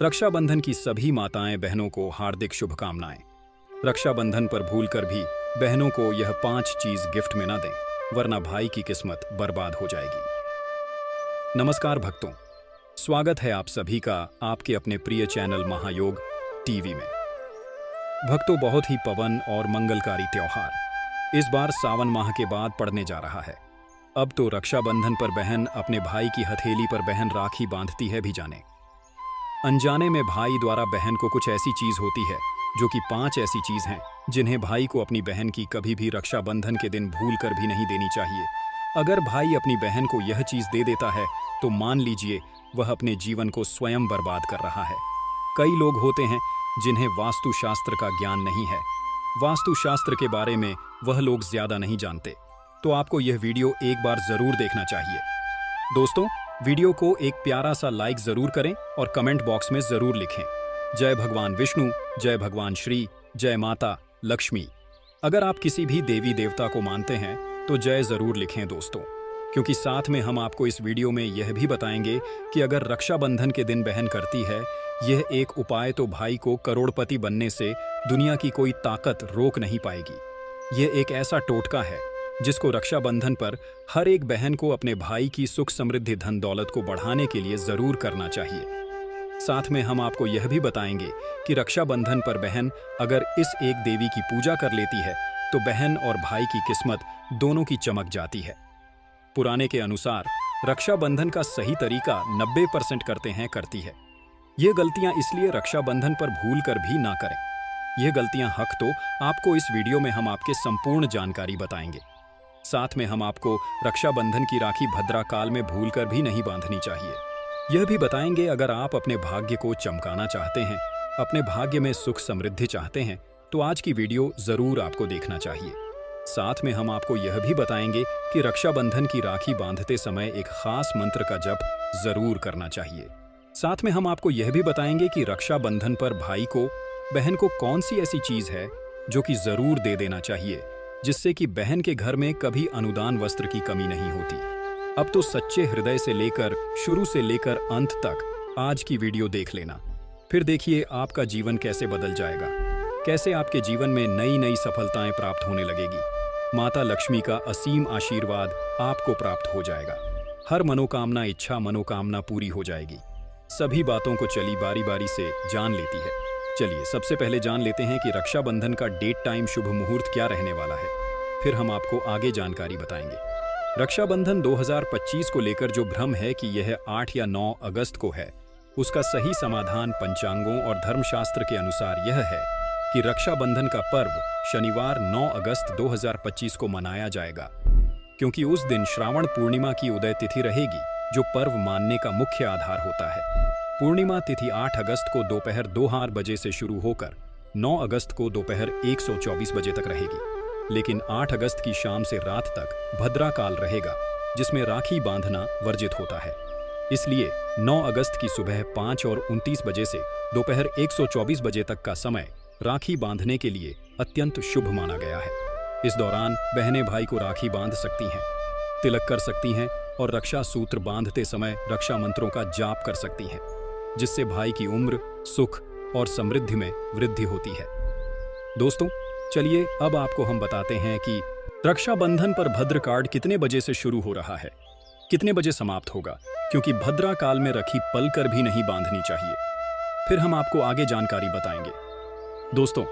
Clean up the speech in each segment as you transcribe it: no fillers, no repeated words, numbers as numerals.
रक्षाबंधन की सभी माताएं बहनों को हार्दिक शुभकामनाएं। रक्षाबंधन पर भूलकर भी बहनों को यह 5 चीज गिफ्ट में ना दें, वरना भाई की किस्मत बर्बाद हो जाएगी। नमस्कार भक्तों, स्वागत है आप सभी का आपके अपने प्रिय चैनल महायोग टीवी में। भक्तों, बहुत ही पवन और मंगलकारी त्योहार इस बार सावन माह के बाद पड़ने जा रहा है। अब तो रक्षाबंधन पर बहन अपने भाई की हथेली पर बहन राखी बांधती है भी जाने। अनजाने में भाई द्वारा बहन को कुछ ऐसी चीज होती है जो कि 5 ऐसी चीज हैं जिन्हें भाई को अपनी बहन की कभी भी रक्षाबंधन के दिन भूल कर भी नहीं देनी चाहिए। अगर भाई अपनी बहन को यह चीज दे देता है तो मान लीजिए वह अपने जीवन को स्वयं बर्बाद कर रहा है। कई लोग होते हैं जिन्हें वास्तुशास्त्र का ज्ञान नहीं है। वास्तुशास्त्र के बारे में वह लोग ज्यादा नहीं जानते, तो आपको यह वीडियो एक बार जरूर देखना चाहिए। दोस्तों, वीडियो को एक प्यारा सा लाइक जरूर करें और कमेंट बॉक्स में जरूर लिखें, जय भगवान विष्णु, जय भगवान श्री, जय माता लक्ष्मी। अगर आप किसी भी देवी देवता को मानते हैं तो जय जरूर लिखें दोस्तों, क्योंकि साथ में हम आपको इस वीडियो में यह भी बताएंगे कि अगर रक्षाबंधन के दिन बहन करती है यह एक उपाय तो भाई को करोड़पति बनने से दुनिया की कोई ताकत रोक नहीं पाएगी। यह एक ऐसा टोटका है जिसको रक्षाबंधन पर हर एक बहन को अपने भाई की सुख समृद्धि धन दौलत को बढ़ाने के लिए जरूर करना चाहिए। साथ में हम आपको यह भी बताएंगे कि रक्षाबंधन पर बहन अगर इस एक देवी की पूजा कर लेती है तो बहन और भाई की किस्मत दोनों की चमक जाती है। पुराने के अनुसार रक्षाबंधन का सही तरीका 90% करती है। ये गलतियां इसलिए रक्षाबंधन पर भूल कर भी ना करें। यह गलतियां हक तो आपको इस वीडियो में हम आपके संपूर्ण जानकारी बताएंगे। साथ में हम आपको रक्षाबंधन की राखी भद्रा काल में भूलकर भी नहीं बांधनी चाहिए। यह भी बताएंगे अगर आप अपने भाग्य को चमकाना चाहते हैं, अपने भाग्य में सुख समृद्धि चाहते हैं, तो आज की वीडियो जरूर आपको देखना चाहिए। साथ में हम आपको यह भी बताएंगे कि रक्षाबंधन की राखी बांधते समय एक खास मंत्र का जप जरूर करना चाहिए। साथ में हम आपको यह भी बताएंगे कि रक्षाबंधन पर भाई को बहन को कौन सी ऐसी चीज है जो कि जरूर दे देना चाहिए, जिससे कि बहन के घर में कभी अनुदान वस्त्र की कमी नहीं होती। अब तो सच्चे हृदय से लेकर शुरू से लेकर अंत तक आज की वीडियो देख लेना, फिर देखिए आपका जीवन कैसे बदल जाएगा, कैसे आपके जीवन में नई नई सफलताएं प्राप्त होने लगेगी। माता लक्ष्मी का असीम आशीर्वाद आपको प्राप्त हो जाएगा। हर मनोकामना इच्छा मनोकामना पूरी हो जाएगी। सभी बातों को चली बारी बारी से जान लेती है। चलिए सबसे पहले जान लेते हैं कि रक्षाबंधन का डेट टाइम शुभ मुहूर्त क्या रहने वाला है, फिर हम आपको आगे जानकारी बताएंगे। रक्षाबंधन 2025 को लेकर जो भ्रम है कि यह 8 या 9 अगस्त को है, उसका सही समाधान पंचांगों और धर्मशास्त्र के अनुसार यह है कि रक्षाबंधन का पर्व शनिवार 9 अगस्त 2025 को मनाया जाएगा, क्योंकि उस दिन श्रावण पूर्णिमा की उदय तिथि रहेगी, जो पर्व मानने का मुख्य आधार होता है। पूर्णिमा तिथि 8 अगस्त को दोपहर 2 बजे से शुरू होकर 9 अगस्त को दोपहर 1:24 बजे तक रहेगी, लेकिन 8 अगस्त की शाम से रात तक भद्रा काल रहेगा, जिसमें राखी बांधना वर्जित होता है। इसलिए 9 अगस्त की सुबह 5:29 बजे से दोपहर 1:24 बजे तक का समय राखी बांधने के लिए अत्यंत शुभ माना गया है। इस दौरान बहनें भाई को राखी बांध सकती हैं, तिलक कर सकती हैं और रक्षा सूत्र बांधते समय रक्षा मंत्रों का जाप कर सकती हैं, जिससे भाई की उम्र, सुख और समृद्धि में वृद्धि होती है। दोस्तों, चलिए अब आपको हम बताते हैं कि रक्षाबंधन पर भद्र कार्ड कितने बजे से शुरू हो रहा है, कितने बजे समाप्त होगा, क्योंकि भद्रा काल में रखी पल कर भी नहीं बांधनी चाहिए। फिर हम आपको आगे जानकारी बताएंगे। दोस्तों,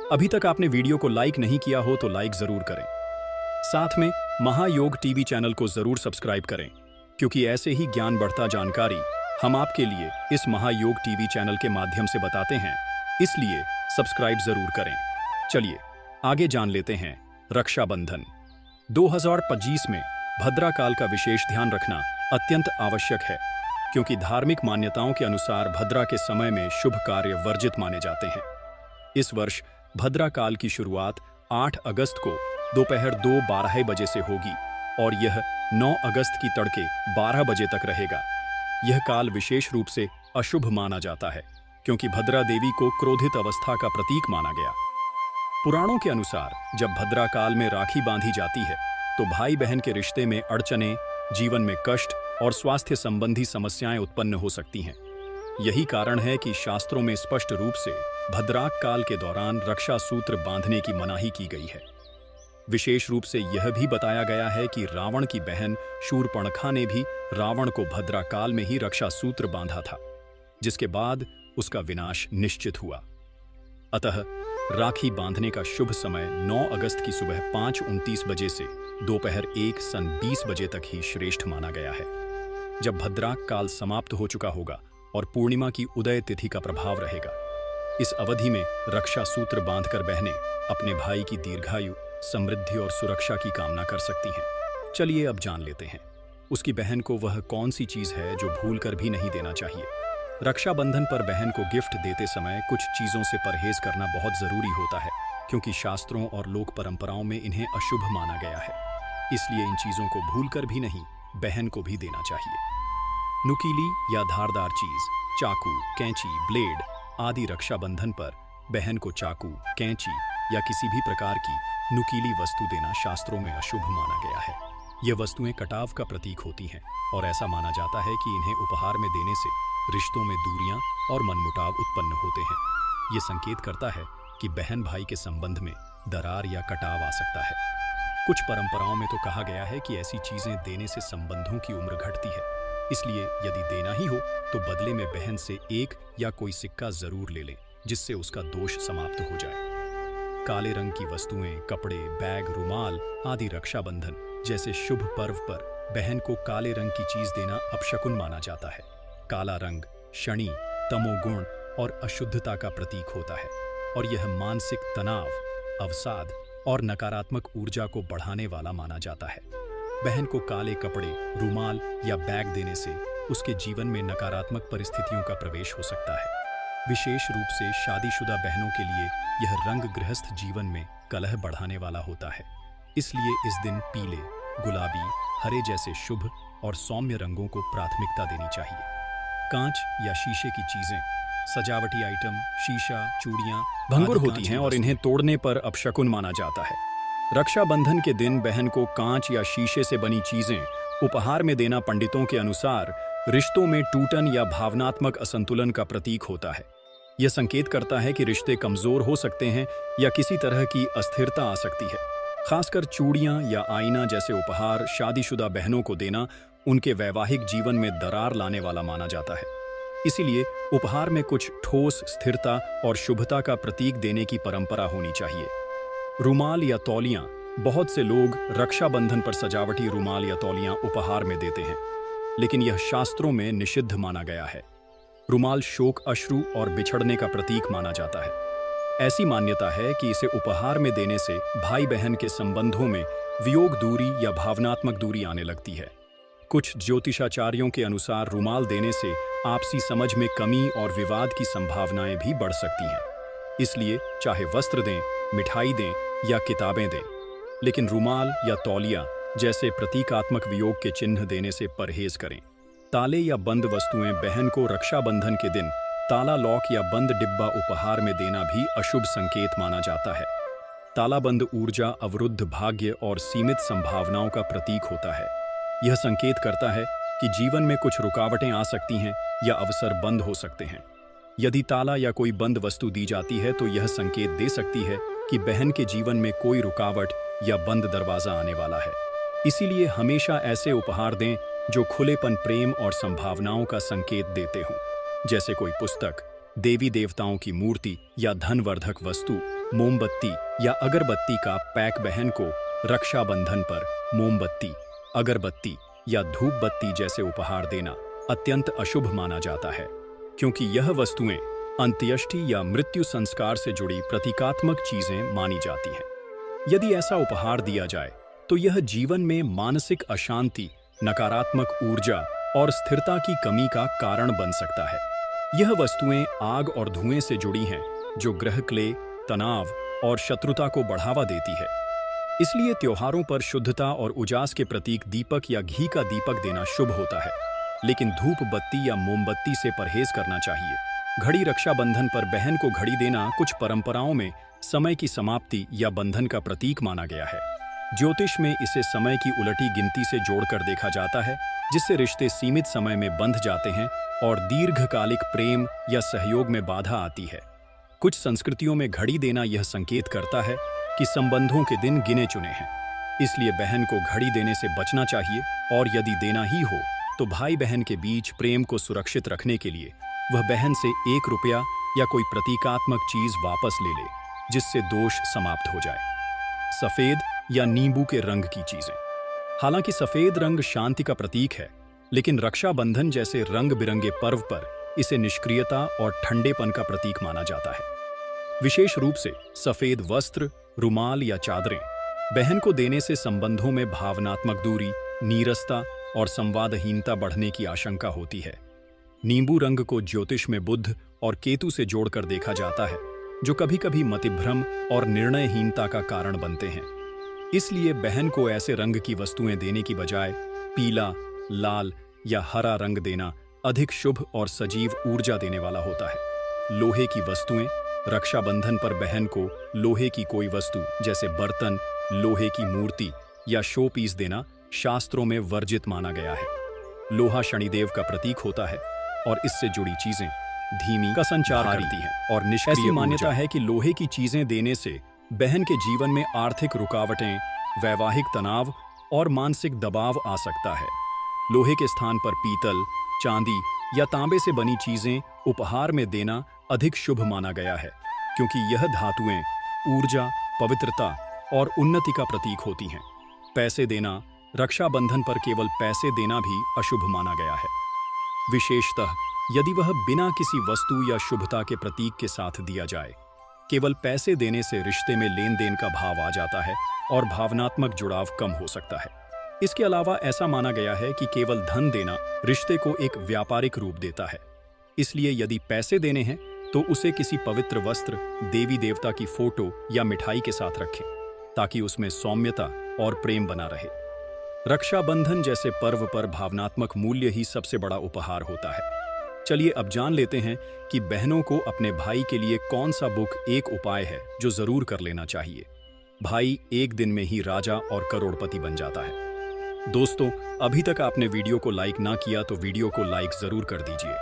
अभी तक आपने वीडियो को लाइक नहीं किया हो तो लाइक जरूर करें। साथ में महायोग टीवी चैनल को जरूर सब्सक्राइब करें, क्योंकि ऐसे ही ज्ञान बढ़ता जानकारी हम आपके लिए इस महायोग टीवी चैनल के माध्यम से बताते हैं, इसलिए सब्सक्राइब जरूर करें। चलिए आगे जान लेते हैं। रक्षाबंधन 2025 में भद्रा काल का विशेष ध्यान रखना अत्यंत आवश्यक है, क्योंकि धार्मिक मान्यताओं के अनुसार भद्रा के समय में शुभ कार्य वर्जित माने जाते हैं। इस वर्ष भद्रा काल की शुरुआत 8 अगस्त को दोपहर 2:12 बजे से होगी और यह 9 अगस्त की तड़के 12 बजे तक रहेगा। यह काल विशेष रूप से अशुभ माना जाता है, क्योंकि भद्रा देवी को क्रोधित अवस्था का प्रतीक माना गया। पुराणों के अनुसार जब भद्रा काल में राखी बांधी जाती है तो भाई बहन के रिश्ते में अड़चनें, जीवन में कष्ट और स्वास्थ्य संबंधी समस्याएं उत्पन्न हो सकती हैं। यही कारण है कि शास्त्रों में स्पष्ट रूप से भद्राक काल के दौरान रक्षा सूत्र बांधने की मनाही की गई है। विशेष रूप से यह भी बताया गया है कि रावण की बहन शूर्पणखा ने भी रावण को भद्राकाल में ही रक्षा सूत्र बांधा था, जिसके बाद उसका विनाश निश्चित हुआ। अतः राखी बांधने का शुभ समय 9 अगस्त की सुबह 5:29 बजे से दोपहर 1:20 बजे तक ही श्रेष्ठ माना गया है। जब भद्राक काल समाप्त हो चुका होगा और पूर्णिमा की उदय तिथि का प्रभाव रहेगा, इस अवधि में रक्षा सूत्र बांधकर बहनें अपने भाई की दीर्घायु, समृद्धि और सुरक्षा की कामना कर सकती हैं। चलिए अब जान लेते हैं उसकी बहन को वह कौन सी चीज है जो भूलकर भी नहीं देना चाहिए। रक्षाबंधन पर बहन को गिफ्ट देते समय कुछ चीजों से परहेज करना बहुत जरूरी होता है, क्योंकि शास्त्रों और लोक परंपराओं में इन्हें अशुभ माना गया है। इसलिए इन चीजों को भूलकर भी नहीं, बहन को भी देना चाहिए। नुकीली या धारदार चीज, चाकू, कैंची, ब्लेड आदि रक्षाबंधन पर बहन को चाकू, कैंची या किसी भी प्रकार की नुकीली वस्तु देना शास्त्रों में अशुभ माना गया है। ये वस्तुएं कटाव का प्रतीक होती हैं और ऐसा माना जाता है कि इन्हें उपहार में देने से रिश्तों में दूरियां और मनमुटाव उत्पन्न होते हैं। ये संकेत करता है कि बहन भाई के संबंध में दरार या कटाव आ सकता है। कुछ परंपराओं में तो कहा गया है कि ऐसी चीजें देने से संबंधों की उम्र घटती है, इसलिए यदि देना ही हो तो बदले में बहन से एक या कोई सिक्का जरूर ले लें, जिससे उसका दोष समाप्त हो जाए। काले रंग की वस्तुएं, कपड़े, बैग, रुमाल आदि रक्षाबंधन जैसे शुभ पर्व पर बहन को काले रंग की चीज देना अपशकुन माना जाता है। काला रंग शनि, तमोगुण और अशुद्धता का प्रतीक होता है और यह मानसिक तनाव, अवसाद और नकारात्मक ऊर्जा को बढ़ाने वाला माना जाता है। बहन को काले कपड़े, रुमाल या बैग देने से उसके जीवन में नकारात्मक परिस्थितियों का प्रवेश हो सकता है। विशेष रूप से शादीशुदा बहनों के लिए यह रंग गृहस्थ जीवन में कलह बढ़ाने वाला होता है। इसलिए इस दिन पीले, गुलाबी, हरे जैसे शुभ और सौम्य रंगों को प्राथमिकता देनी चाहिए। कांच या शीशे की चीजें, सजावटी आइटम, शीशा, चूड़ियां भंगुर होती हैं और इन्हें तोड़ने पर अपशकुन माना जाता है। रक्षाबंधन के दिन बहन को कांच या शीशे से बनी चीजें उपहार में देना पंडितों के अनुसार रिश्तों में टूटन या भावनात्मक असंतुलन का प्रतीक होता है। यह संकेत करता है कि रिश्ते कमजोर हो सकते हैं या किसी तरह की अस्थिरता आ सकती है। खासकर चूड़ियां या आईना जैसे उपहार शादीशुदा बहनों को देना उनके वैवाहिक जीवन में दरार लाने वाला माना जाता है। इसीलिए उपहार में कुछ ठोस, स्थिरता और शुभता का प्रतीक देने की परंपरा होनी चाहिए। रुमाल या तौलियां, बहुत से लोग रक्षाबंधन पर सजावटी रुमाल या तौलियां उपहार में देते हैं, लेकिन यह शास्त्रों में निषिद्ध माना गया है। रुमाल शोक, अश्रु और बिछड़ने का प्रतीक माना जाता है। ऐसी मान्यता है कि इसे उपहार में देने से भाई बहन के संबंधों में वियोग दूरी या भावनात्मक दूरी आने लगती है। कुछ ज्योतिषाचार्यों के अनुसार रुमाल देने से आपसी समझ में कमी और विवाद की संभावनाएं भी बढ़ सकती हैं। इसलिए चाहे वस्त्र दें, मिठाई दें या किताबें दें, लेकिन रुमाल या तौलिया जैसे प्रतीकात्मक वियोग के चिन्ह देने से परहेज करें। ताले या बंद वस्तुएं बहन को रक्षाबंधन के दिन ताला, लॉक या बंद डिब्बा उपहार में देना भी अशुभ संकेत माना जाता है। तालाबंद ऊर्जा, अवरुद्ध भाग्य और सीमित संभावनाओं का प्रतीक होता है। यह संकेत करता है कि जीवन में कुछ रुकावटें आ सकती हैं या अवसर बंद हो सकते हैं। यदि ताला या कोई बंद वस्तु दी जाती है तो यह संकेत दे सकती है कि बहन के जीवन में कोई रुकावट या बंद दरवाजा आने वाला है। इसीलिए हमेशा ऐसे उपहार दें जो खुलेपन, प्रेम और संभावनाओं का संकेत देते हों, जैसे कोई पुस्तक, देवी देवताओं की मूर्ति या धनवर्धक वस्तु, मोमबत्ती या अगरबत्ती का पैक। बहन को रक्षाबंधन पर मोमबत्ती, अगरबत्ती या धूप बत्ती जैसे उपहार देना अत्यंत अशुभ माना जाता है, क्योंकि यह वस्तुएं अंत्येष्टि या मृत्यु संस्कार से जुड़ी प्रतीकात्मक चीजें मानी जाती हैं। यदि ऐसा उपहार दिया जाए तो यह जीवन में मानसिक अशांति, नकारात्मक ऊर्जा और स्थिरता की कमी का कारण बन सकता है। यह वस्तुएं आग और धुएं से जुड़ी हैं, जो ग्रह क्लेश, तनाव और शत्रुता को बढ़ावा देती है। इसलिए त्योहारों पर शुद्धता और उजास के प्रतीक दीपक या घी का दीपक देना शुभ होता है, लेकिन धूप बत्ती या मोमबत्ती से परहेज करना चाहिए। घड़ी, रक्षाबंधन पर बहन को घड़ी देना कुछ परंपराओं में समय की समाप्ति या बंधन का प्रतीक माना गया है। ज्योतिष में इसे समय की उलटी गिनती से जोड़कर देखा जाता है, जिससे रिश्ते सीमित समय में बंध जाते हैं और दीर्घकालिक प्रेम या सहयोग में बाधा आती है। कुछ संस्कृतियों में घड़ी देना यह संकेत करता है कि संबंधों के दिन गिने चुने हैं, इसलिए बहन को घड़ी देने से बचना चाहिए, और यदि देना ही हो तो भाई बहन के बीच प्रेम को सुरक्षित रखने के लिए वह बहन से 1 रुपया या कोई प्रतीकात्मक चीज वापस ले ले, जिससे दोष समाप्त हो जाए। सफेद या नींबू के रंग की चीजें। हालांकि सफेद रंग शांति का प्रतीक है, लेकिन रक्षाबंधन जैसे रंग बिरंगे पर्व पर इसे निष्क्रियता और ठंडेपन का प्रतीक माना जाता है। विशेष रूप से सफेद वस्त्र, रुमाल या चादरें बहन को देने से संबंधों में भावनात्मक दूरी, नीरसता और संवादहीनता बढ़ने की आशंका होती है। नींबू रंग को ज्योतिष में बुध और केतु से जोड़कर देखा जाता है, जो कभी-कभी मतिभ्रम और निर्णयहीनता का कारण बनते हैं। इसलिए बहन को ऐसे रंग की वस्तुएं देने की बजाय पीला, लाल या हरा रंग देना अधिक शुभ और सजीव ऊर्जा देने वाला होता है। लोहे की वस्तुएं। रक्षाबंधन पर बहन को लोहे की कोई वस्तु जैसे बर्तन, लोहे की मूर्ति या शो पीस देना शास्त्रों में वर्जित माना गया है। लोहा शनिदेव का प्रतीक होता है और इससे जुड़ी चीजें धीमी का संचार करती हैं और निष्क्रिय। ऐसी मान्यता है कि लोहे की चीजें देने से बहन के जीवन में आर्थिक रुकावटें, वैवाहिक तनाव और मानसिक दबाव आ सकता है। लोहे के स्थान पर पीतल, चांदी या तांबे से बनी चीजें उपहार में देना अधिक शुभ माना गया है, क्योंकि यह धातुएं ऊर्जा, पवित्रता और उन्नति का प्रतीक होती हैं। पैसे देना। रक्षाबंधन पर केवल पैसे देना भी अशुभ माना गया है, विशेषतः यदि वह बिना किसी वस्तु या शुभता के प्रतीक के साथ दिया जाए। केवल पैसे देने से रिश्ते में लेन देन का भाव आ जाता है और भावनात्मक जुड़ाव कम हो सकता है। इसके अलावा ऐसा माना गया है कि केवल धन देना रिश्ते को एक व्यापारिक रूप देता है। इसलिए यदि पैसे देने हैं तो उसे किसी पवित्र वस्त्र, देवी देवता की फोटो या मिठाई के साथ रखें, ताकि उसमें सौम्यता और प्रेम बना रहे। रक्षाबंधन जैसे पर्व पर भावनात्मक मूल्य ही सबसे बड़ा उपहार होता है। चलिए अब जान लेते हैं कि बहनों को अपने भाई के लिए कौन सा एक उपाय है जो जरूर कर लेना चाहिए। भाई एक दिन में ही राजा और करोड़पति बन जाता है। दोस्तों, अभी तक आपने वीडियो को लाइक ना किया तो वीडियो को लाइक जरूर कर दीजिए।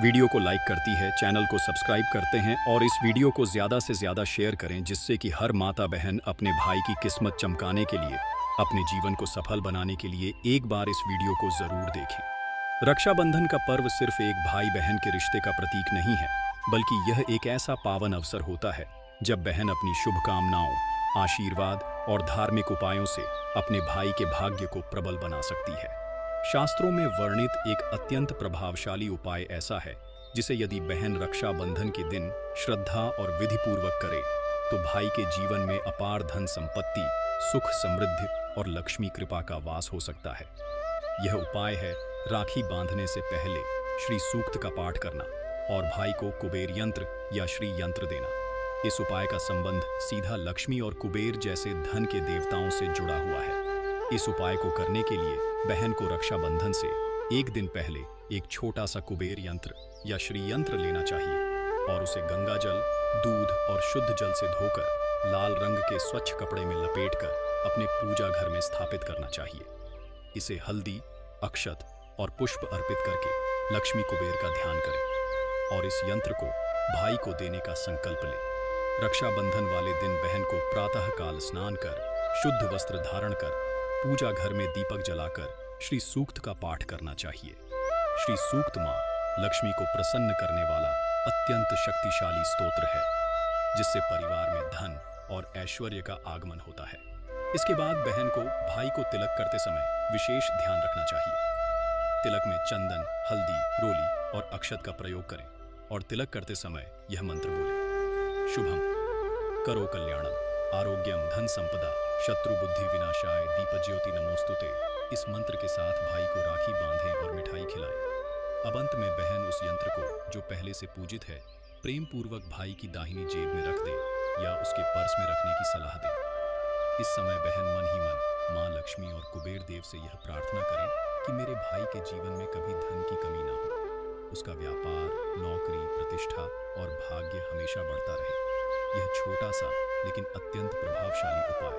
वीडियो को लाइक करती है, चैनल को सब्सक्राइब करते हैं और इस वीडियो को ज्यादा से ज्यादा शेयर करें, जिससे कि हर माता बहन अपने भाई की किस्मत चमकाने के लिए, अपने जीवन को सफल बनाने के लिए एक बार इस वीडियो को जरूर देखें। रक्षाबंधन का पर्व सिर्फ एक भाई बहन के रिश्ते का प्रतीक नहीं है, बल्कि यह एक ऐसा पावन अवसर होता है जब बहन अपनी शुभकामनाओं, आशीर्वाद और धार्मिक उपायों से अपने भाई के भाग्य को प्रबल बना सकती है। शास्त्रों में वर्णित एक अत्यंत प्रभावशाली उपाय ऐसा है जिसे यदि बहन रक्षाबंधन के दिन श्रद्धा और विधिपूर्वक करे तो भाई के जीवन में अपार धन संपत्ति, सुख, समृद्धि और लक्ष्मी कृपा का वास हो सकता है। यह उपाय है राखी बांधने से पहले श्री सूक्त का पाठ करना और भाई को कुबेर यंत्र या श्री यंत्र देना। इस उपाय का संबंध सीधा लक्ष्मी और कुबेर जैसे धन के देवताओं से जुड़ा हुआ है। इस उपाय को करने के लिए बहन को रक्षाबंधन से एक दिन पहले एक छोटा सा कुबेर यंत्र या श्री यंत्र लेना चाहिए और उसे गंगा जल, दूध और शुद्ध जल से धोकर लाल रंग के स्वच्छ कपड़े में लपेटकर अपने पूजा घर में स्थापित करना चाहिए। इसे हल्दी, अक्षत और पुष्प अर्पित करके लक्ष्मी कुबेर का ध्यान करें और इस यंत्र को भाई को देने का संकल्प लें। रक्षाबंधन वाले दिन बहन को प्रातःकाल स्नान कर, शुद्ध वस्त्र धारण कर, पूजा घर में दीपक जलाकर श्री सूक्त का पाठ करना चाहिए। श्री सूक्त माँ लक्ष्मी को प्रसन्न करने वाला अत्यंत शक्तिशाली स्तोत्र है, जिससे परिवार में धन और ऐश्वर्य का आगमन होता है। इसके बाद बहन को भाई को तिलक करते समय विशेष ध्यान रखना चाहिए। तिलक में चंदन, हल्दी, रोली और अक्षत का प्रयोग करें और तिलक करते समय यह मंत्र बोलें। शुभम करो कल्याणम, आरोग्यम, धन संपदा, शत्रु बुद्धि विनाशाय, दीपज्योति नमोस्तुते। इस मंत्र के साथ भाई को राखी बांधें और मिठाई खिलाएं। अब अंत में बहन उस यंत्र को, जो पहले से पूजित है, प्रेम पूर्वक भाई की दाहिनी जेब में रख दें या उसके पर्स में रखने की सलाह दें। इस समय बहन मन ही मन माँ लक्ष्मी और कुबेर देव से यह प्रार्थना करें कि मेरे भाई के जीवन में कभी धन की कमी ना हो, उसका व्यापार, नौकरी, प्रतिष्ठा और भाग्य हमेशा बढ़ता रहे। यह छोटा सा लेकिन अत्यंत प्रभावशाली उपाय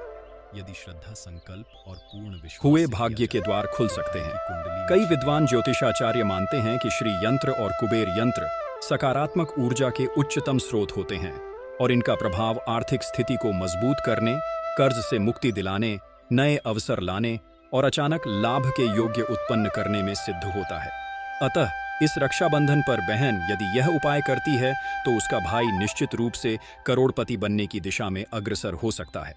यदि श्रद्धा, संकल्प और पूर्ण विश्वास हुए से भाग्य किया के जाए द्वार खुल सकते तो हैं। कुंडली में कई विद्वान ज्योतिषाचार्य मानते हैं कि श्री यंत्र और कुबेर यंत्र सकारात्मक ऊर्जा के उच्चतम स्रोत होते हैं और इनका प्रभाव आर्थिक स्थिति को मजबूत करने, कर्ज से मुक्ति दिलाने, नए अवसर लाने और अचानक लाभ के योग्य उत्पन्न करने में सिद्ध होता है। अतः इस रक्षाबंधन पर बहन यदि यह उपाय करती है तो उसका भाई निश्चित रूप से करोड़पति बनने की दिशा में अग्रसर हो सकता है।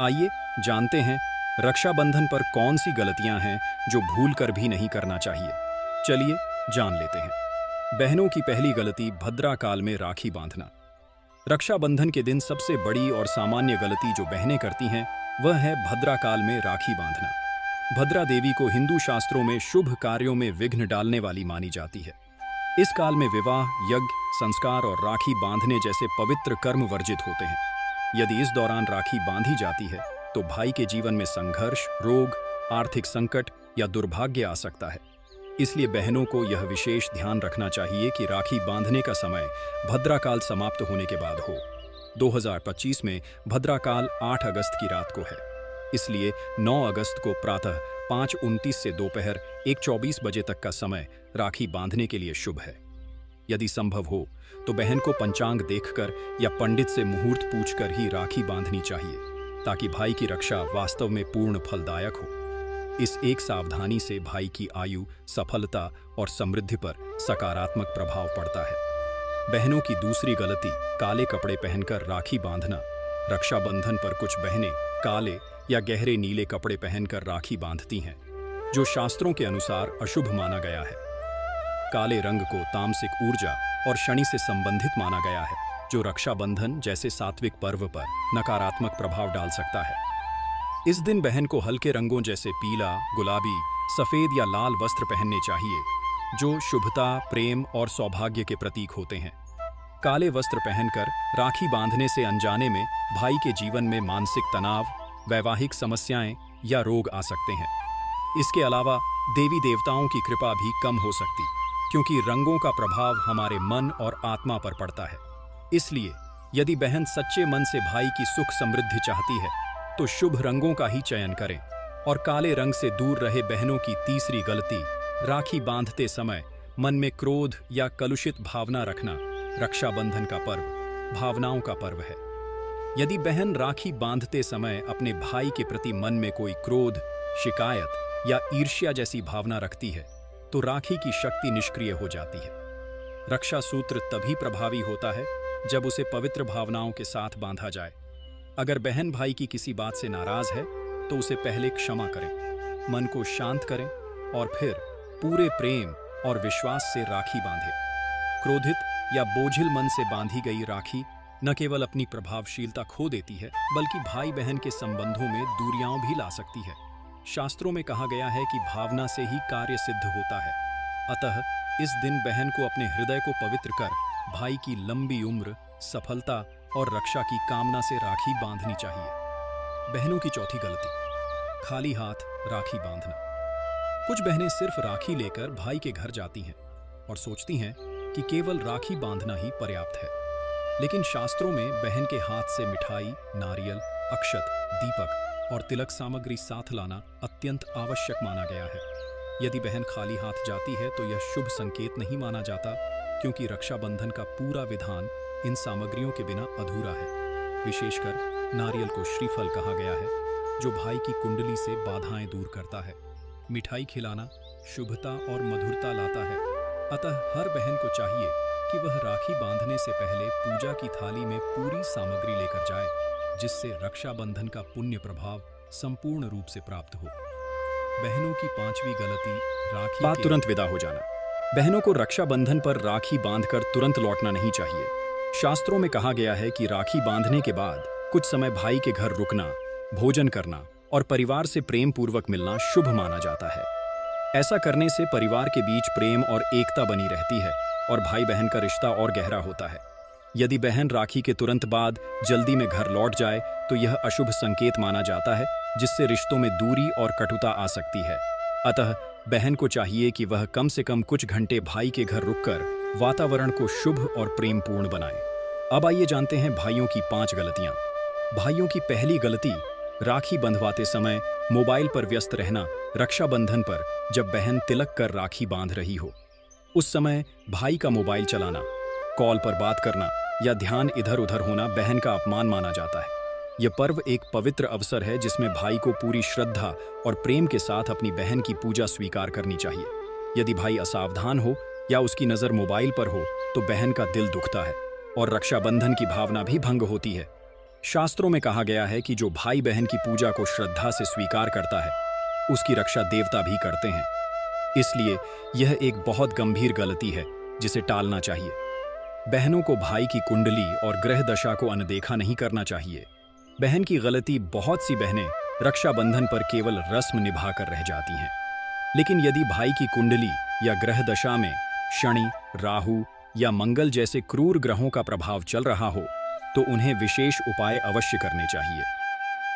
आइए जानते हैं रक्षाबंधन पर कौन सी गलतियां हैं जो भूल कर भी नहीं करना चाहिए। चलिए जान लेते हैं। बहनों की पहली गलती भद्रा काल में राखी बांधना। रक्षाबंधन के दिन सबसे बड़ी और सामान्य गलती जो बहनें करती हैं वह है भद्रा काल में राखी बांधना। भद्रा देवी को हिंदू शास्त्रों में शुभ कार्यों में विघ्न डालने वाली मानी जाती है। इस काल में विवाह, यज्ञ, संस्कार और राखी बांधने जैसे पवित्र कर्म वर्जित होते हैं। यदि इस दौरान राखी बांधी जाती है तो भाई के जीवन में संघर्ष, रोग, आर्थिक संकट या दुर्भाग्य आ सकता है। इसलिए बहनों को यह विशेष ध्यान रखना चाहिए कि राखी बांधने का समय भद्रा काल समाप्त होने के बाद हो। 2025 में भद्रा काल 8 अगस्त की रात को है। इसलिए 9 अगस्त को प्रातः 5:29 से दोपहर 1:24 बजे तक का समय राखी बांधने के लिए शुभ है। यदि संभव हो तो बहन को पंचांग देखकर या पंडित से मुहूर्त पूछकर ही राखी बांधनी चाहिए, ताकि भाई की रक्षा वास्तव में पूर्ण फलदायक हो। इस एक सावधानी से भाई की आयु, सफलता और समृद्धि पर सकारात्मक प्रभाव पड़ता है। बहनों की दूसरी गलती काले कपड़े पहनकर राखी बांधना। रक्षाबंधन पर कुछ बहनें काले या गहरे नीले कपड़े पहनकर राखी बांधती हैं, जो शास्त्रों के अनुसार अशुभ माना गया है। काले रंग को तामसिक ऊर्जा और शनि से संबंधित माना गया है, जो रक्षाबंधन जैसे सात्विक पर्व पर नकारात्मक प्रभाव डाल सकता है। इस दिन बहन को हल्के रंगों जैसे पीला, गुलाबी, सफेद या लाल वस्त्र पहनने चाहिए, जो शुभता, प्रेम और सौभाग्य के प्रतीक होते हैं। काले वस्त्र पहनकर राखी बांधने से अनजाने में भाई के जीवन में मानसिक तनाव, वैवाहिक समस्याएं या रोग आ सकते हैं। इसके अलावा देवी देवताओं की कृपा भी कम हो सकती, क्योंकि रंगों का प्रभाव हमारे मन और आत्मा पर पड़ता है। इसलिए यदि बहन सच्चे मन से भाई की सुख समृद्धि चाहती है तो शुभ रंगों का ही चयन करें। और काले रंग से दूर रहे। बहनों की तीसरी गलती राखी बांधते समय मन में क्रोध या कलुषित भावना रखना। रक्षाबंधन का पर्व भावनाओं का पर्व है। यदि बहन राखी बांधते समय अपने भाई के प्रति मन में कोई क्रोध, शिकायत या ईर्ष्या जैसी भावना रखती है तो राखी की शक्ति निष्क्रिय हो जाती है। रक्षा सूत्र तभी प्रभावी होता है जब उसे पवित्र भावनाओं के साथ बांधा जाए। अगर बहन भाई की किसी बात से नाराज है तो उसे पहले क्षमा करें, मन को शांत करें और फिर पूरे प्रेम और विश्वास से राखी बांधें। क्रोधित या बोझिल मन से बांधी गई राखी न केवल अपनी प्रभावशीलता खो देती है, बल्कि भाई बहन के संबंधों में दूरियां भी ला सकती है। शास्त्रों में कहा गया है कि भावना से ही कार्य सिद्ध होता है। अतः इस दिन बहन को अपने हृदय को पवित्र कर भाई की लंबी उम्र, सफलता और रक्षा की कामना से राखी बांधनी चाहिए। बहनों की चौथी गलती, खाली हाथ राखी बांधना। कुछ बहनें सिर्फ राखी लेकर भाई के घर जाती हैं और सोचती हैं कि केवल राखी बांधना ही पर्याप्त है। लेकिन शास्त्रों में बहन के हाथ से मिठाई, नारियल, अक्षत, दीपक और तिलक सामग्री साथ लाना अत्यंत आवश्यक माना गया है। यदि बहन खाली हाथ जाती है तो यह शुभ संकेत नहीं माना जाता, क्योंकि रक्षाबंधन का पूरा विधान इन सामग्रियों के बिना अधूरा है। विशेषकर नारियल को श्रीफल कहा गया है, जो भाई की कुंडली से बाधाएं दूर करता है। मिठाई खिलाना शुभता और मधुरता लाता है। अतः हर बहन को चाहिए कि वह राखी बांधने से पहले पूजा की थाली में पूरी सामग्री लेकर जाए, जिससे रक्षाबंधन का पुण्य प्रभाव संपूर्ण रूप से प्राप्त हो। बहनों की पांचवी गलती राखी बाद तुरंत विदा हो जाना। बहनों को रक्षाबंधन पर राखी बांधकर तुरंत लौटना नहीं चाहिए। शास्त्रों में कहा गया है कि राखी बांधने के बाद कुछ समय भाई के घर रुकना, भोजन करना और परिवार से प्रेम पूर्वक मिलना शुभ माना जाता है। ऐसा करने से परिवार के बीच प्रेम और एकता बनी रहती है और भाई बहन का रिश्ता और गहरा होता है। यदि बहन राखी के तुरंत बाद जल्दी में घर लौट जाए तो यह अशुभ संकेत माना जाता है, जिससे रिश्तों में दूरी और कटुता आ सकती है। अतः बहन को चाहिए कि वह कम से कम कुछ घंटे भाई के घर रुककर वातावरण को शुभ और प्रेमपूर्ण बनाए। अब आइए जानते हैं भाइयों की 5 गलतियां। भाइयों की पहली गलती राखी बंधवाते समय मोबाइल पर व्यस्त रहना। रक्षाबंधन पर जब बहन तिलक कर राखी बांध रही हो, उस समय भाई का मोबाइल चलाना, कॉल पर बात करना या ध्यान इधर उधर होना बहन का अपमान माना जाता है। यह पर्व एक पवित्र अवसर है जिसमें भाई को पूरी श्रद्धा और प्रेम के साथ अपनी बहन की पूजा स्वीकार करनी चाहिए। यदि भाई असावधान हो या उसकी नज़र मोबाइल पर हो तो बहन का दिल दुखता है और रक्षाबंधन की भावना भी भंग होती है। शास्त्रों में कहा गया है कि जो भाई बहन की पूजा को श्रद्धा से स्वीकार करता है, उसकी रक्षा देवता भी करते हैं। इसलिए यह एक बहुत गंभीर गलती है जिसे टालना चाहिए। बहनों को भाई की कुंडली और ग्रह दशा को अनदेखा नहीं करना चाहिए। बहन की गलती, बहुत सी बहनें रक्षाबंधन पर केवल रस्म निभाकर रह जाती हैं। लेकिन यदि भाई की कुंडली या ग्रह दशा में शनि, राहु या मंगल जैसे क्रूर ग्रहों का प्रभाव चल रहा हो तो उन्हें विशेष उपाय अवश्य करने चाहिए।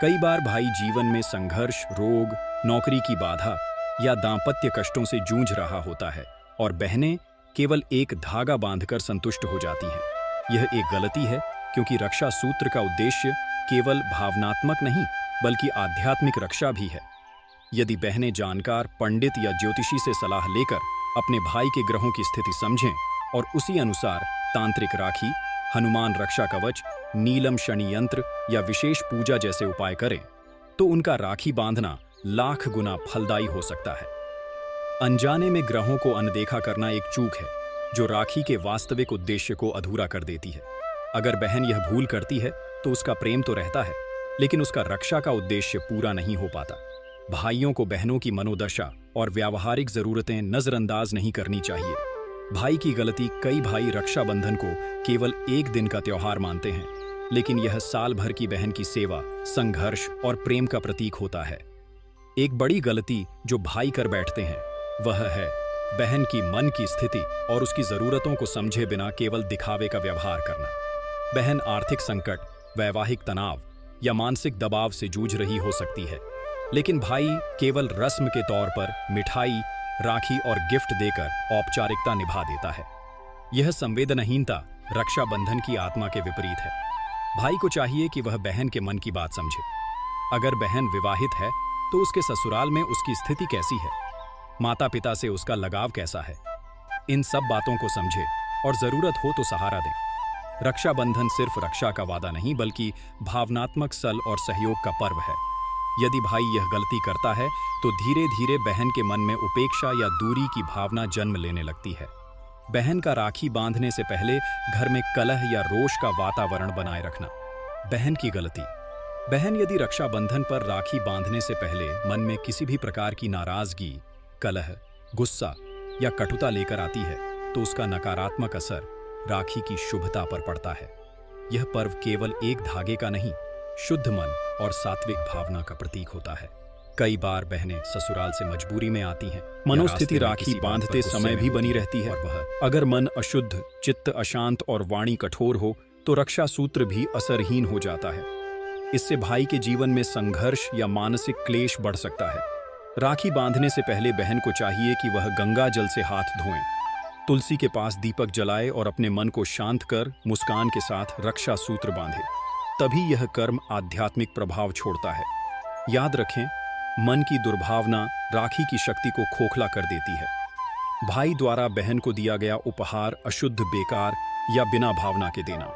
कई बार भाई जीवन में संघर्ष, रोग, नौकरी की बाधा या दांपत्य कष्टों से जूझ रहा होता है और बहनें केवल एक धागा बांधकर संतुष्ट हो जाती हैं। यह एक गलती है क्योंकि रक्षा सूत्र का उद्देश्य केवल भावनात्मक नहीं बल्कि आध्यात्मिक रक्षा भी है। यदि बहनें जानकार, पंडित या ज्योतिषी से सलाह लेकर अपने भाई के ग्रहों की स्थिति समझें और उसी अनुसार तांत्रिक राखी, हनुमान रक्षा कवच, नीलम शनि यंत्र या विशेष पूजा जैसे उपाय करें तो उनका राखी बांधना लाख गुना फलदायी हो सकता है। अनजाने में ग्रहों को अनदेखा करना एक चूक है जो राखी के वास्तविक उद्देश्य को अधूरा कर देती है। अगर बहन यह भूल करती है तो उसका प्रेम तो रहता है लेकिन उसका रक्षा का उद्देश्य पूरा नहीं हो पाता। भाइयों को बहनों की मनोदशा और व्यावहारिक जरूरतें नजरअंदाज नहीं करनी चाहिए। भाई की गलती, कई भाई रक्षाबंधन को केवल एक दिन का त्योहार मानते हैं, लेकिन यह साल भर की बहन की सेवा, संघर्ष और प्रेम का प्रतीक होता है। एक बड़ी गलती जो भाई कर बैठते हैं वह है बहन की मन की स्थिति और उसकी जरूरतों को समझे बिना केवल दिखावे का व्यवहार करना। बहन आर्थिक संकट, वैवाहिक तनाव या मानसिक दबाव से जूझ रही हो सकती है, लेकिन भाई केवल रस्म के तौर पर मिठाई, राखी और गिफ्ट देकर औपचारिकता निभा देता है। यह संवेदनहीनता रक्षाबंधन की आत्मा के विपरीत है। भाई को चाहिए कि वह बहन के मन की बात समझे। अगर बहन विवाहित है तो उसके ससुराल में उसकी स्थिति कैसी है, माता पिता से उसका लगाव कैसा है, इन सब बातों को समझे और जरूरत हो तो सहारा दें। रक्षाबंधन सिर्फ रक्षा का वादा नहीं बल्कि भावनात्मक सल और सहयोग का पर्व है। यदि भाई यह गलती करता है तो धीरे धीरे बहन के मन में उपेक्षा या दूरी की भावना जन्म लेने लगती है। बहन का राखी बांधने से पहले घर में कलह या रोष का वातावरण बनाए रखना। बहन की गलती, बहन यदि रक्षाबंधन पर राखी बांधने से पहले मन में किसी भी प्रकार की नाराजगी, कलह, गुस्सा या कटुता लेकर आती है तो उसका नकारात्मक असर राखी की शुभता पर पड़ता है। यह पर्व केवल एक धागे का नहीं, शुद्ध मन और सात्विक भावना का प्रतीक होता है। कई बार बहनें ससुराल से मजबूरी में आती हैं। मनोस्थिति राखी बांधते समय भी बनी रहती है। अगर मन अशुद्ध, चित्त अशांत और वाणी कठोर हो तो रक्षा सूत्र भी असरहीन हो जाता है। इससे भाई के जीवन में संघर्ष या मानसिक क्लेश बढ़ सकता है। राखी बांधने से पहले बहन को चाहिए कि वह गंगा जल से हाथ धोएं, तुलसी के पास दीपक जलाए और अपने मन को शांत कर मुस्कान के साथ रक्षा सूत्र बांधे। तभी यह कर्म आध्यात्मिक प्रभाव छोड़ता है। याद रखें, मन की दुर्भावना राखी की शक्ति को खोखला कर देती है। भाई द्वारा बहन को दिया गया उपहार अशुद्ध, बेकार या बिना भावना के देना।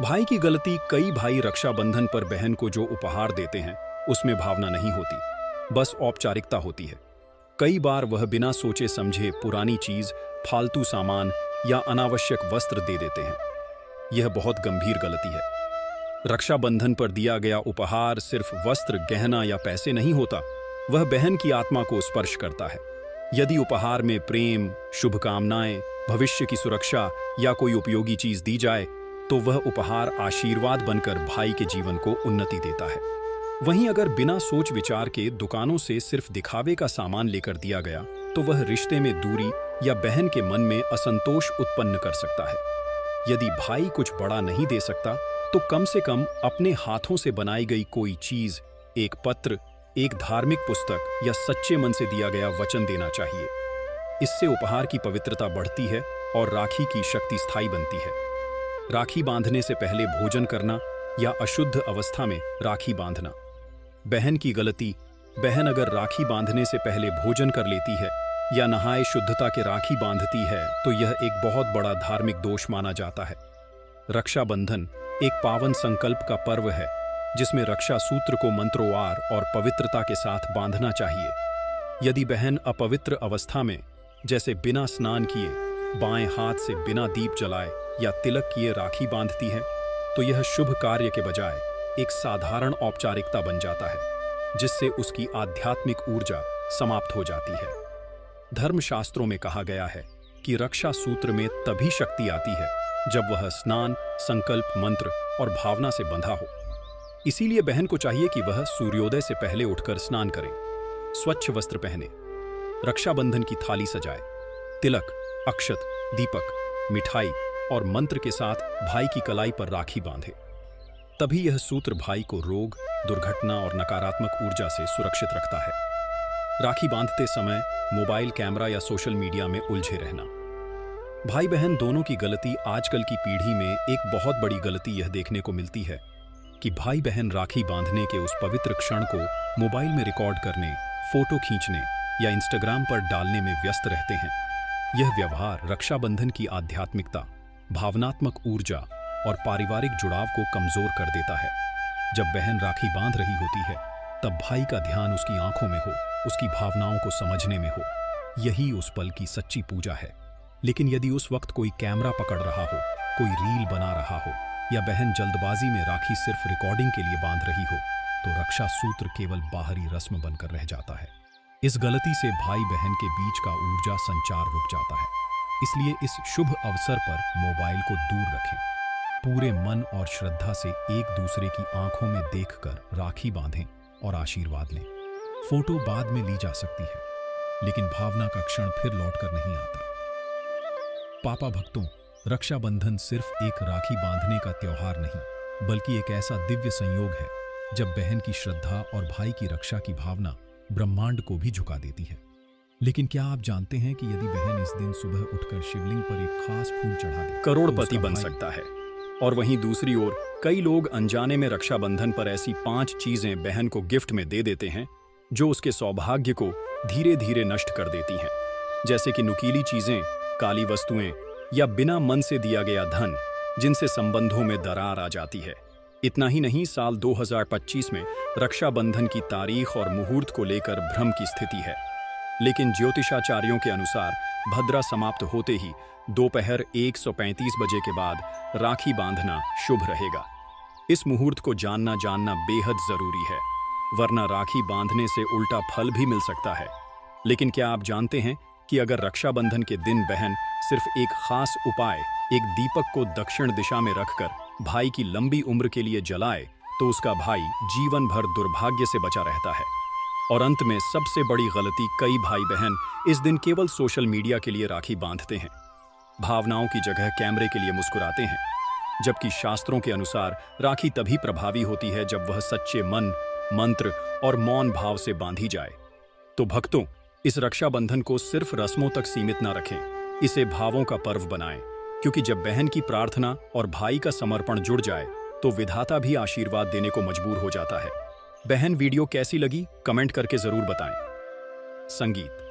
भाई की गलती, कई भाई रक्षाबंधन पर बहन को जो उपहार देते हैं उसमें भावना नहीं होती, बस औपचारिकता होती है। कई बार वह बिना सोचे समझे पुरानी चीज, फालतू सामान या अनावश्यक वस्त्र दे देते हैं। यह बहुत गंभीर गलती है। रक्षाबंधन पर दिया गया उपहार सिर्फ वस्त्र, गहना या पैसे नहीं होता, वह बहन की आत्मा को स्पर्श करता है। यदि उपहार में प्रेम, शुभकामनाएं, भविष्य की सुरक्षा या कोई उपयोगी चीज दी जाए तो वह उपहार आशीर्वाद बनकर भाई के जीवन को उन्नति देता है। वहीं अगर बिना सोच विचार के दुकानों से सिर्फ दिखावे का सामान लेकर दिया गया तो वह रिश्ते में दूरी या बहन के मन में असंतोष उत्पन्न कर सकता है। यदि भाई कुछ बड़ा नहीं दे सकता तो कम से कम अपने हाथों से बनाई गई कोई चीज, एक पत्र, एक धार्मिक पुस्तक या सच्चे मन से दिया गया वचन देना चाहिए। इससे उपहार की पवित्रता बढ़ती है और राखी की शक्ति स्थायी बनती है। राखी बांधने से पहले भोजन करना या अशुद्ध अवस्था में राखी बांधना। बहन की गलती। बहन अगर राखी बांधने से पहले भोजन कर लेती है या नहाए शुद्धता के राखी बांधती है तो यह एक बहुत बड़ा धार्मिक दोष माना जाता है। रक्षाबंधन एक पावन संकल्प का पर्व है जिसमें रक्षा सूत्र को मंत्रोवार और पवित्रता के साथ बांधना चाहिए। यदि बहन अपवित्र अवस्था में, जैसे बिना स्नान किए, बाएं हाथ से बिना दीप जलाए या तिलक किए राखी बांधती है तो यह शुभ कार्य के बजाय एक साधारण औपचारिकता बन जाता है जिससे उसकी आध्यात्मिक ऊर्जा समाप्त हो जाती है। धर्मशास्त्रों में कहा गया है कि रक्षा सूत्र में तभी शक्ति आती है जब वह स्नान, संकल्प, मंत्र और भावना से बंधा हो। इसीलिए बहन को चाहिए कि वह सूर्योदय से पहले उठकर स्नान करे, स्वच्छ वस्त्र पहने, रक्षाबंधन की थाली सजाए, तिलक, अक्षत, दीपक, मिठाई और मंत्र के साथ भाई की कलाई पर राखी बांधे। तभी यह सूत्र भाई को रोग, दुर्घटना और नकारात्मक ऊर्जा से सुरक्षित रखता है। राखी बांधते समय मोबाइल, कैमरा या सोशल मीडिया में उलझे रहना। भाई बहन दोनों की गलती। आजकल की पीढ़ी में एक बहुत बड़ी गलती यह देखने को मिलती है कि भाई बहन राखी बांधने के उस पवित्र क्षण को मोबाइल में रिकॉर्ड करने, फोटो खींचने या इंस्टाग्राम पर डालने में व्यस्त रहते हैं। यह व्यवहार रक्षाबंधन की आध्यात्मिकता, भावनात्मक ऊर्जा और पारिवारिक जुड़ाव को कमजोर कर देता है। जब बहन राखी बांध रही होती है तब भाई का ध्यान उसकी आंखों में हो, उसकी भावनाओं को समझने में हो। यही उस पल की सच्ची पूजा है। लेकिन यदि उस वक्त कोई कैमरा पकड़ रहा हो, कोई रील बना रहा हो या बहन जल्दबाजी में राखी सिर्फ रिकॉर्डिंग के लिए बांध रही हो तो रक्षा सूत्र केवल बाहरी रस्म बनकर रह जाता है। इस गलती से भाई बहन के बीच का ऊर्जा संचार रुक जाता है। इसलिए इस शुभ अवसर पर मोबाइल को दूर रखें। पूरे मन और श्रद्धा से एक दूसरे की आंखों में देखकर राखी बांधें और आशीर्वाद लें। फोटो बाद में ली जा सकती है, लेकिन भावना का क्षण फिर लौटकर नहीं आता। पापा भक्तों, रक्षाबंधन सिर्फ एक राखी बांधने का त्योहार नहीं, बल्कि एक ऐसा दिव्य संयोग है जब बहन की श्रद्धा और भाई की रक्षा की भावना ब्रह्मांड को भी झुका देती है। लेकिन क्या आप जानते हैं कि यदि बहन इस दिन सुबह उठकर शिवलिंग पर एक खास फूल चढ़ा दे, करोड़पति बन सकता है। और वहीं दूसरी ओर कई लोग अनजाने में रक्षाबंधन पर ऐसी 5 चीजें बहन को गिफ्ट में दे देते हैं जो उसके सौभाग्य को धीरे धीरे नष्ट कर देती हैं। जैसे कि नुकीली चीजें, काली वस्तुएं या बिना मन से दिया गया धन, जिनसे संबंधों में दरार आ जाती है। इतना ही नहीं, साल 2025 में रक्षाबंधन की तारीख और मुहूर्त को लेकर भ्रम की स्थिति है। लेकिन ज्योतिषाचार्यों के अनुसार भद्रा समाप्त होते ही दोपहर 1:35 बजे के बाद राखी बांधना शुभ रहेगा। इस मुहूर्त को जानना बेहद जरूरी है, वरना राखी बांधने से उल्टा फल भी मिल सकता है। लेकिन क्या आप जानते हैं कि अगर रक्षाबंधन के दिन बहन सिर्फ एक खास उपाय, एक दीपक को दक्षिण दिशा में रखकर भाई की लंबी उम्र के लिए जलाए तो उसका भाई जीवन भर दुर्भाग्य से बचा रहता है। और अंत में सबसे बड़ी गलती, कई भाई बहन इस दिन केवल सोशल मीडिया के लिए राखी बांधते हैं, भावनाओं की जगह कैमरे के लिए मुस्कुराते हैं। जबकि शास्त्रों के अनुसार राखी तभी प्रभावी होती है जब वह सच्चे मन, मंत्र और मौन भाव से बांधी जाए। तो भक्तों, इस रक्षाबंधन को सिर्फ रस्मों तक सीमित ना रखें, इसे भावों का पर्व बनाएं। क्योंकि जब बहन की प्रार्थना और भाई का समर्पण जुड़ जाए तो विधाता भी आशीर्वाद देने को मजबूर हो जाता है। बहन, वीडियो कैसी लगी कमेंट करके जरूर बताएं। संगीत।